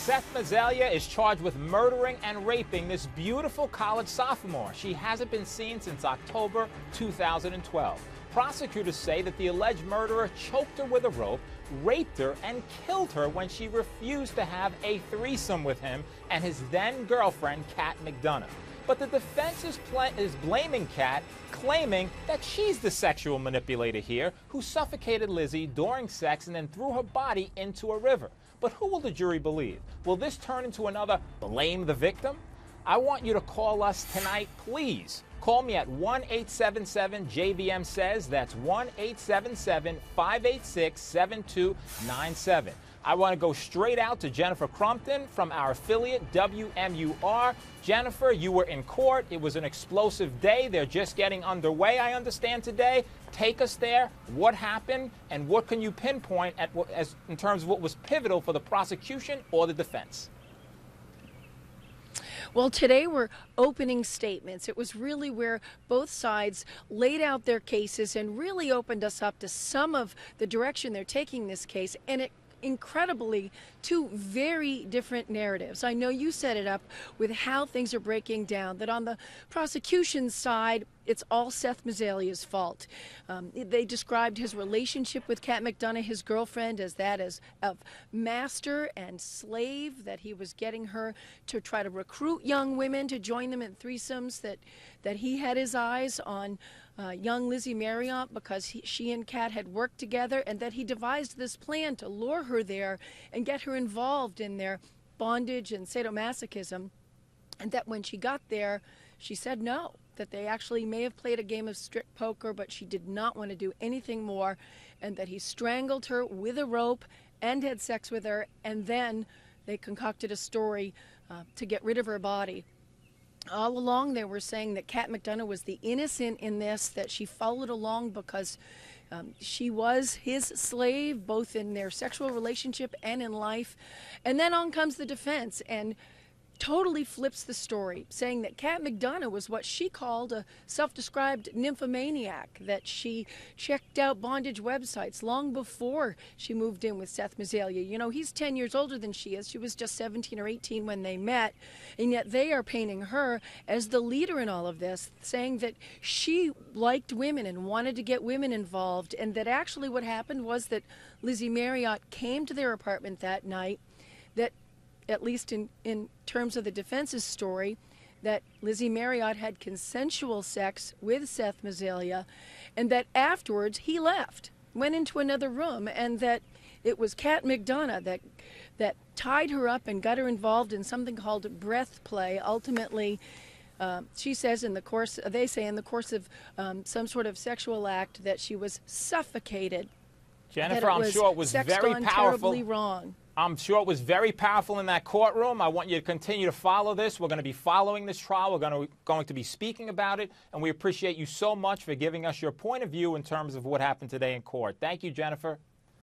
Seth Mazelia is charged with murdering and raping this beautiful college sophomore. She hasn't been seen since October 2012. Prosecutors say that the alleged murderer choked her with a rope, raped her, and killed her when she refused to have a threesome with him and his then-girlfriend, Kat McDonough. But the defense is blaming Kat, claiming that she's the sexual manipulator here who suffocated Lizzie during sex and then threw her body into a river. But who will the jury believe? Will this turn into another blame the victim? I want you to call us tonight, please. Call me at 1-877-JVM-SAYS. That's 1-877-586-7297. I want to go straight out to Jennifer Crumpton from our affiliate, WMUR. Jennifer, you were in court. It was an explosive day. They're just getting underway, I understand, today. Take us there. What happened, and what can you pinpoint in terms of what was pivotal for the prosecution or the defense? Well, today we're opening statements. It was really where both sides laid out their cases and really opened us up to some of the direction they're taking this case, and it incredibly two very different narratives. I know you set it up with how things are breaking down, that on the prosecution side, it's all Seth Mazelia's fault. They described his relationship with Kat McDonough, his girlfriend, as of master and slave, that he was getting her to try to recruit young women to join them in threesomes, that he had his eyes on young Lizzie Marriott because she and Kat had worked together, and that he devised this plan to lure her there and get her involved in their bondage and sadomasochism, and that when she got there, she said no, that they actually may have played a game of strict poker, but she did not want to do anything more, and that he strangled her with a rope and had sex with her, and then they concocted a story to get rid of her body. All along they were saying that Kat McDonough was the innocent in this, that she followed along because she was his slave, both in their sexual relationship and in life. And then on comes the defense and totally flips the story, saying that Kat McDonough was what she called a self-described nymphomaniac, that she checked out bondage websites long before she moved in with Seth Mazelia. You know, he's 10 years older than she is. She was just 17 or 18 when they met, and yet they are painting her as the leader in all of this, saying that she liked women and wanted to get women involved, and that actually what happened was that Lizzie Marriott came to their apartment that night, that at least in terms of the defense's story, that Lizzie Marriott had consensual sex with Seth Mazelia, and that afterwards he left, went into another room, and that it was Kat McDonough that tied her up and got her involved in something called breath play. Ultimately, she says they say in the course of some sort of sexual act that she was suffocated. Jennifer, I'm sure it was very powerful. Terribly wrong. I'm sure it was very powerful in that courtroom. I want you to continue to follow this. We're going to be following this trial. We're going to be speaking about it, and we appreciate you so much for giving us your point of view in terms of what happened today in court. Thank you, Jennifer.